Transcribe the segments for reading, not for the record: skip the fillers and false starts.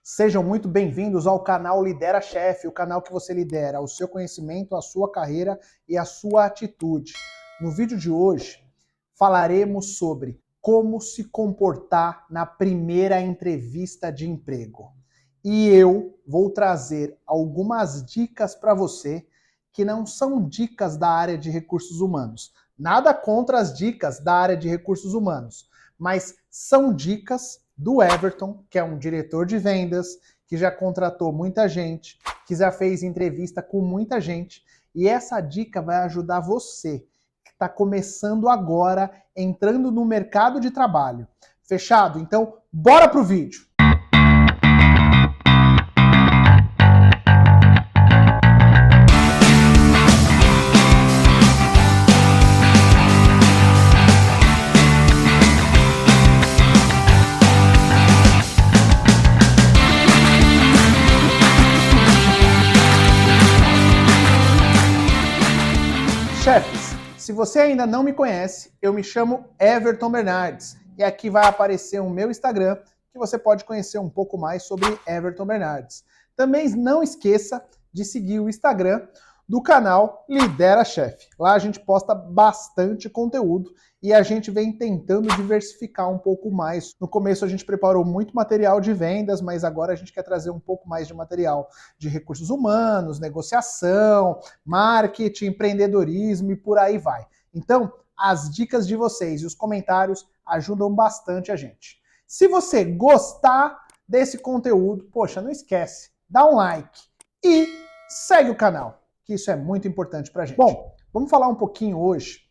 Sejam muito bem-vindos ao canal Lidera Chef, o canal que você lidera o seu conhecimento, a sua carreira e a sua atitude. No vídeo de hoje, falaremos sobre como se comportar na primeira entrevista de emprego. E eu vou trazer algumas dicas para você que não são dicas da área de recursos humanos. Nada contra as dicas da área de recursos humanos, mas são dicas do Everton, que é um diretor de vendas, que já contratou muita gente, que já fez entrevista com muita gente, e essa dica vai ajudar você, que está começando agora, entrando no mercado de trabalho. Fechado? Então, bora pro vídeo! Chefes, se você ainda não me conhece, eu me chamo Everton Bernardes e aqui vai aparecer o meu Instagram que você pode conhecer um pouco mais sobre Everton Bernardes. Também não esqueça de seguir o Instagram do canal Lidera Chef. Lá a gente posta bastante conteúdo e a gente vem tentando diversificar um pouco mais. No começo a gente preparou muito material de vendas, mas agora a gente quer trazer um pouco mais de material de recursos humanos, negociação, marketing, empreendedorismo e por aí vai. Então, as dicas de vocês e os comentários ajudam bastante a gente. Se você gostar desse conteúdo, poxa, não esquece, dá um like e segue o canal, que isso é muito importante pra gente. Bom, vamos falar um pouquinho hoje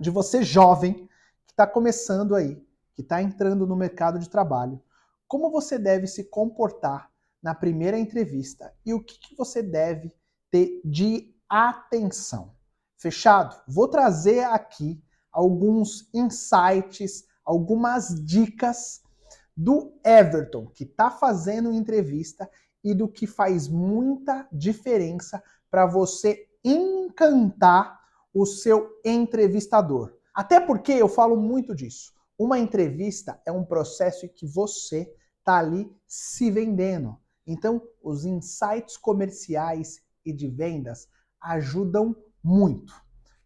de você jovem que está começando aí, que está entrando no mercado de trabalho. Como você deve se comportar na primeira entrevista e o que você deve ter de atenção. Fechado? Vou trazer aqui alguns insights, algumas dicas do Everton, que está fazendo entrevista e do que faz muita diferença para você encantar o seu entrevistador. Até porque eu falo muito disso. Uma entrevista é um processo em que você está ali se vendendo. Então, os insights comerciais e de vendas ajudam muito.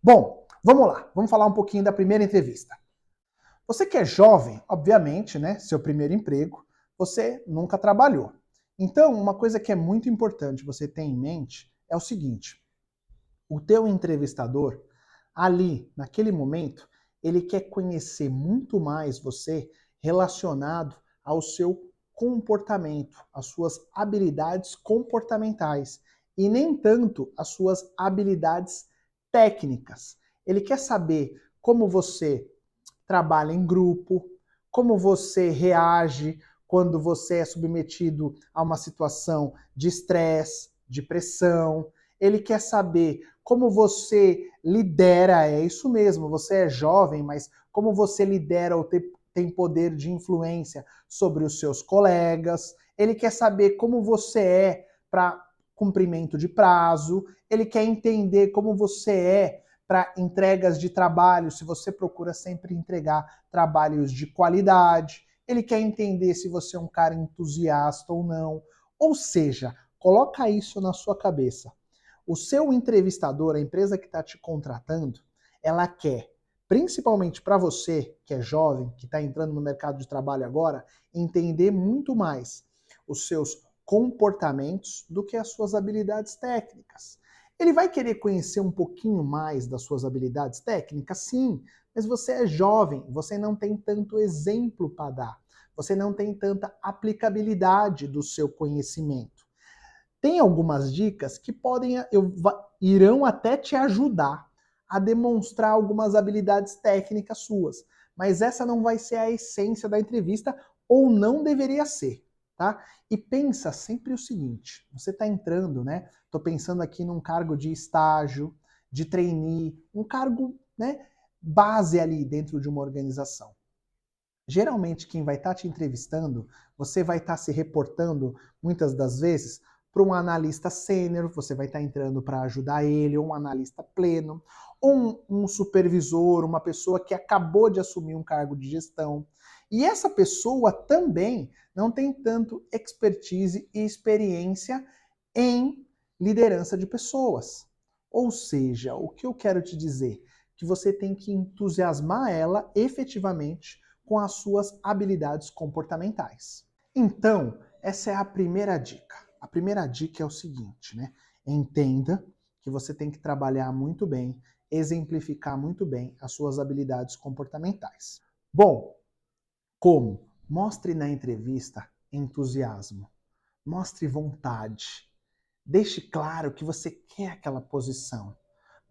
Bom, vamos lá. Vamos falar um pouquinho da primeira entrevista. Você que é jovem, obviamente, né, seu primeiro emprego, você nunca trabalhou. Então, uma coisa que é muito importante você ter em mente é o seguinte: o teu entrevistador, ali, naquele momento, ele quer conhecer muito mais você relacionado ao seu comportamento, às suas habilidades comportamentais, e nem tanto às suas habilidades técnicas. Ele quer saber como você trabalha em grupo, como você reage quando você é submetido a uma situação de estresse, de pressão. Ele quer saber como você lidera, é isso mesmo, você é jovem, mas como você lidera ou tem poder de influência sobre os seus colegas. Ele quer saber como você é para cumprimento de prazo. Ele quer entender como você é para entregas de trabalho, se você procura sempre entregar trabalhos de qualidade. Ele quer entender se você é um cara entusiasta ou não. Ou seja, coloca isso na sua cabeça. O seu entrevistador, a empresa que está te contratando, ela quer, principalmente para você que é jovem, que está entrando no mercado de trabalho agora, entender muito mais os seus comportamentos do que as suas habilidades técnicas. Ele vai querer conhecer um pouquinho mais das suas habilidades técnicas? Sim, mas você é jovem, você não tem tanto exemplo para dar, você não tem tanta aplicabilidade do seu conhecimento. Tem algumas dicas que irão até te ajudar a demonstrar algumas habilidades técnicas suas, mas essa não vai ser a essência da entrevista ou não deveria ser, tá? E pensa sempre o seguinte, você está entrando, né? Estou pensando aqui num cargo de estágio, de trainee, um cargo, né, base ali dentro de uma organização. Geralmente quem vai estar te entrevistando, você vai estar se reportando muitas das vezes para um analista sênior, você vai estar entrando para ajudar ele, ou um analista pleno, ou um supervisor, uma pessoa que acabou de assumir um cargo de gestão. E essa pessoa também não tem tanto expertise e experiência em liderança de pessoas. Ou seja, o que eu quero te dizer? Que você tem que entusiasmar ela efetivamente com as suas habilidades comportamentais. Então, essa é a primeira dica. A primeira dica é o seguinte, né? Entenda que você tem que trabalhar muito bem, exemplificar muito bem as suas habilidades comportamentais. Bom, como? Mostre na entrevista entusiasmo, mostre vontade, deixe claro que você quer aquela posição,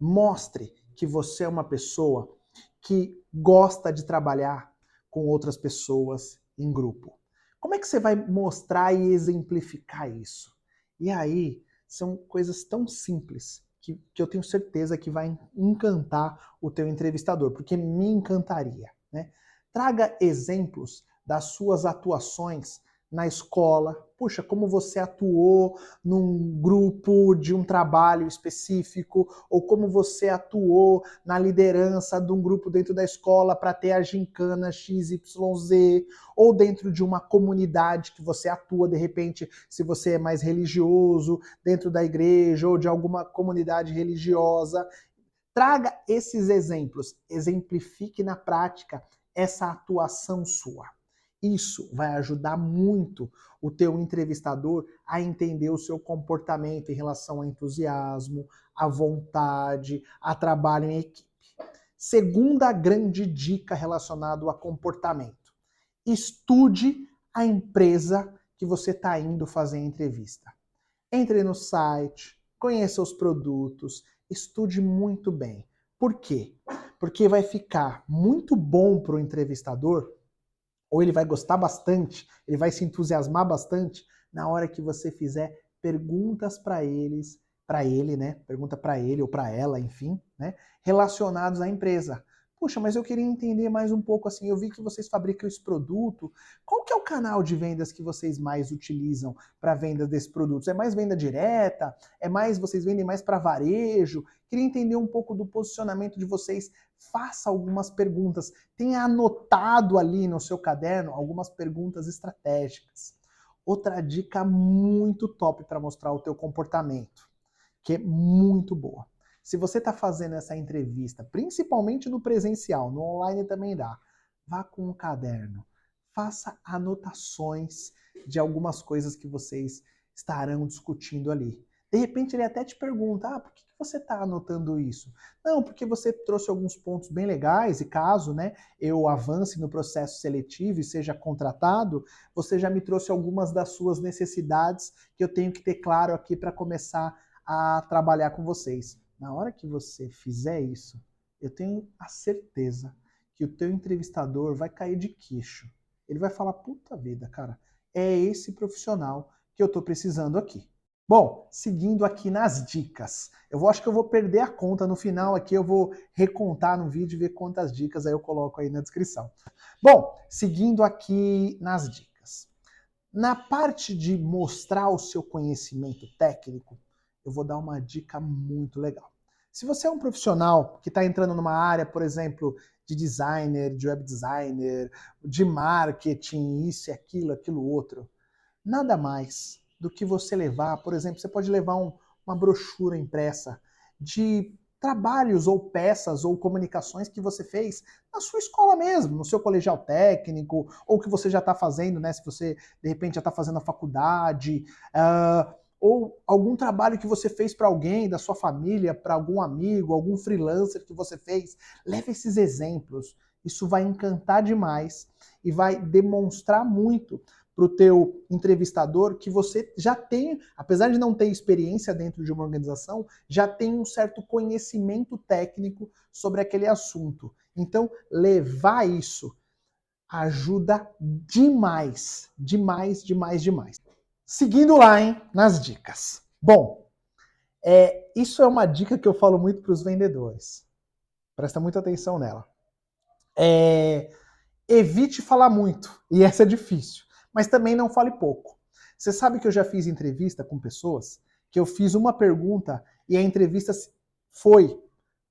mostre que você é uma pessoa que gosta de trabalhar com outras pessoas em grupo. Como é que você vai mostrar e exemplificar isso? E aí, são coisas tão simples que eu tenho certeza que vai encantar o teu entrevistador, porque me encantaria, né? Traga exemplos das suas atuações na escola. Puxa, como você atuou num grupo de um trabalho específico, ou como você atuou na liderança de um grupo dentro da escola para ter a gincana XYZ, ou dentro de uma comunidade que você atua, de repente, se você é mais religioso, dentro da igreja ou de alguma comunidade religiosa. Traga esses exemplos, exemplifique na prática essa atuação sua. Isso vai ajudar muito o teu entrevistador a entender o seu comportamento em relação ao entusiasmo, à vontade, a trabalho em equipe. Segunda grande dica relacionada a comportamento. Estude a empresa que você está indo fazer a entrevista. Entre no site, conheça os produtos, estude muito bem. Por quê? Porque vai ficar muito bom para o entrevistador, ou ele vai gostar bastante, ele vai se entusiasmar bastante na hora que você fizer perguntas para ele, né? Pergunta para ele ou para ela, enfim, né? Relacionados à empresa. Puxa, mas eu queria entender mais um pouco assim. Eu vi que vocês fabricam esse produto. Qual que é o canal de vendas que vocês mais utilizam para venda desses produtos? É mais venda direta? É mais vocês vendem mais para varejo? Queria entender um pouco do posicionamento de vocês. Faça algumas perguntas. Tenha anotado ali no seu caderno algumas perguntas estratégicas. Outra dica muito top para mostrar o teu comportamento, que é muito boa. Se você está fazendo essa entrevista, principalmente no presencial, no online também dá, vá com um caderno, faça anotações de algumas coisas que vocês estarão discutindo ali. De repente ele até te pergunta, por que você está anotando isso? Não, porque você trouxe alguns pontos bem legais e caso, né, eu avance no processo seletivo e seja contratado, você já me trouxe algumas das suas necessidades que eu tenho que ter claro aqui para começar a trabalhar com vocês. Na hora que você fizer isso, eu tenho a certeza que o teu entrevistador vai cair de queixo. Ele vai falar, puta vida, cara, é esse profissional que eu estou precisando aqui. Bom, seguindo aqui nas dicas. Acho que eu vou perder a conta no final aqui, eu vou recontar no vídeo e ver quantas dicas aí eu coloco aí na descrição. Bom, seguindo aqui nas dicas. Na parte de mostrar o seu conhecimento técnico, eu vou dar uma dica muito legal. Se você é um profissional que está entrando numa área, por exemplo, de designer, de web designer, de marketing, isso e aquilo, aquilo outro, nada mais do que você levar, por exemplo, você pode levar uma brochura impressa de trabalhos ou peças ou comunicações que você fez na sua escola mesmo, no seu colegial técnico, ou que você já está fazendo, né? Se você, de repente, já está fazendo a faculdade, ou algum trabalho que você fez para alguém da sua família, para algum amigo, algum freelancer que você fez. Leve esses exemplos. Isso vai encantar demais e vai demonstrar muito para o teu entrevistador que você já tem, apesar de não ter experiência dentro de uma organização, já tem um certo conhecimento técnico sobre aquele assunto. Então, levar isso ajuda demais, demais, demais, demais. Seguindo lá, hein, nas dicas. Bom, isso é uma dica que eu falo muito para os vendedores. Presta muita atenção nela. Evite falar muito, e essa é difícil, mas também não fale pouco. Você sabe que eu já fiz entrevista com pessoas que eu fiz uma pergunta e a entrevista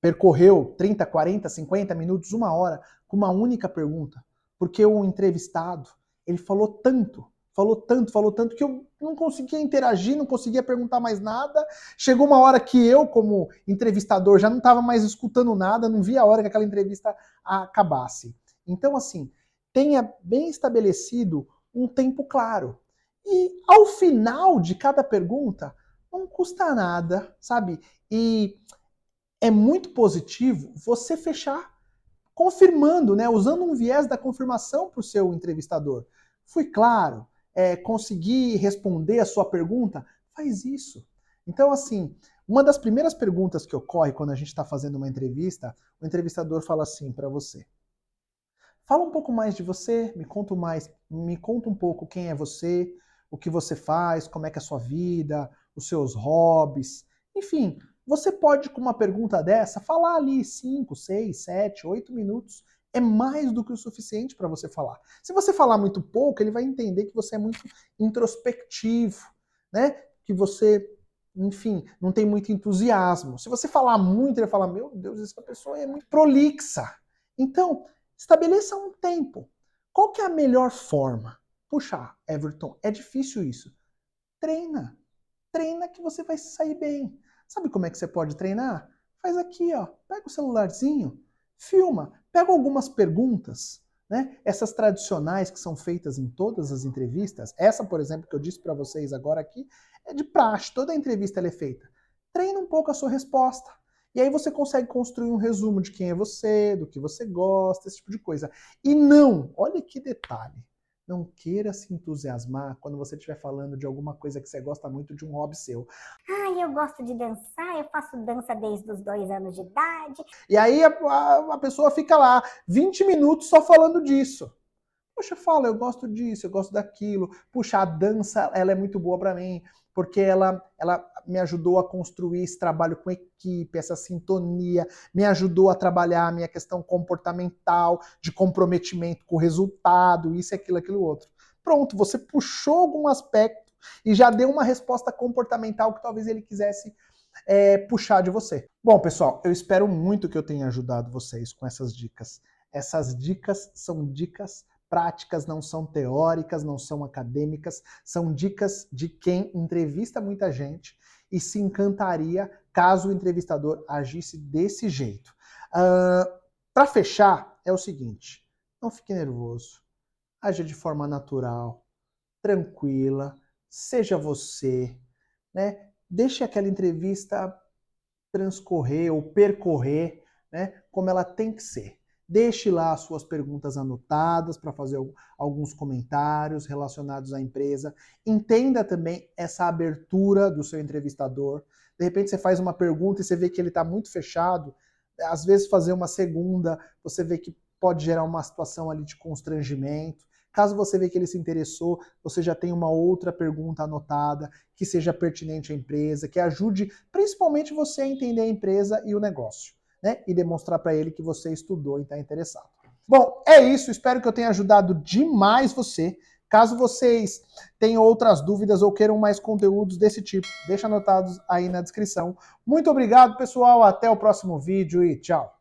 percorreu 30, 40, 50 minutos, 1 hora, com uma única pergunta. porque o entrevistado, ele falou tanto que eu não conseguia interagir, não conseguia perguntar mais nada. Chegou uma hora que eu, como entrevistador, já não estava mais escutando nada, não via a hora que aquela entrevista acabasse. Então, assim, tenha bem estabelecido um tempo claro. E ao final de cada pergunta, não custa nada, sabe? E é muito positivo você fechar confirmando, né, usando um viés da confirmação para o seu entrevistador. Fui claro? Consegui responder a sua pergunta? Faz isso. Então, assim, uma das primeiras perguntas que ocorre quando a gente está fazendo uma entrevista, o entrevistador fala assim para você: fala um pouco mais de você, me conta um pouco quem é você, o que você faz, como é que é a sua vida, os seus hobbies. Enfim, você pode, com uma pergunta dessa, falar ali 5, 6, 7, 8 minutos. É mais do que o suficiente para você falar. Se você falar muito pouco, ele vai entender que você é muito introspectivo, né? Que você, enfim, não tem muito entusiasmo. Se você falar muito, ele vai falar: meu Deus, essa pessoa é muito prolixa. Então, estabeleça um tempo. Qual que é a melhor forma? Puxa, Everton, é difícil isso. Treina. Treina que você vai sair bem. Sabe como é que você pode treinar? Faz aqui, ó. Pega o celularzinho, filma, pega algumas perguntas, né? Essas tradicionais que são feitas em todas as entrevistas. Essa, por exemplo, que eu disse para vocês agora aqui, é de praxe. Toda entrevista ela é feita. Treina um pouco a sua resposta. E aí você consegue construir um resumo de quem é você, do que você gosta, esse tipo de coisa. E não, olha que detalhe, não queira se entusiasmar quando você estiver falando de alguma coisa que você gosta muito, de um hobby seu. Ah, eu gosto de dançar, eu faço dança desde os 2 anos de idade. E aí a pessoa fica lá 20 minutos só falando disso. Poxa, fala, eu gosto disso, eu gosto daquilo. Puxa, a dança, ela é muito boa para mim, porque ela me ajudou a construir esse trabalho com equipe, essa sintonia, me ajudou a trabalhar a minha questão comportamental, de comprometimento com o resultado, isso, aquilo, outro. Pronto, você puxou algum aspecto e já deu uma resposta comportamental que talvez ele quisesse puxar de você. Bom, pessoal, eu espero muito que eu tenha ajudado vocês com essas dicas. Essas dicas são dicas práticas, não são teóricas, não são acadêmicas, são dicas de quem entrevista muita gente e se encantaria caso o entrevistador agisse desse jeito. Para fechar, é o seguinte: não fique nervoso, haja de forma natural, tranquila, seja você, né? Deixe aquela entrevista transcorrer ou percorrer, né, como ela tem que ser. Deixe lá as suas perguntas anotadas para fazer alguns comentários relacionados à empresa. Entenda também essa abertura do seu entrevistador. De repente você faz uma pergunta e você vê que ele está muito fechado. Às vezes fazer uma segunda, você vê que pode gerar uma situação ali de constrangimento. Caso você vê que ele se interessou, você já tem uma outra pergunta anotada que seja pertinente à empresa, que ajude principalmente você a entender a empresa e o negócio, né? E demonstrar para ele que você estudou e está interessado. Bom, é isso. Espero que eu tenha ajudado demais você. Caso vocês tenham outras dúvidas ou queiram mais conteúdos desse tipo, deixa anotados aí na descrição. Muito obrigado, pessoal. Até o próximo vídeo e tchau.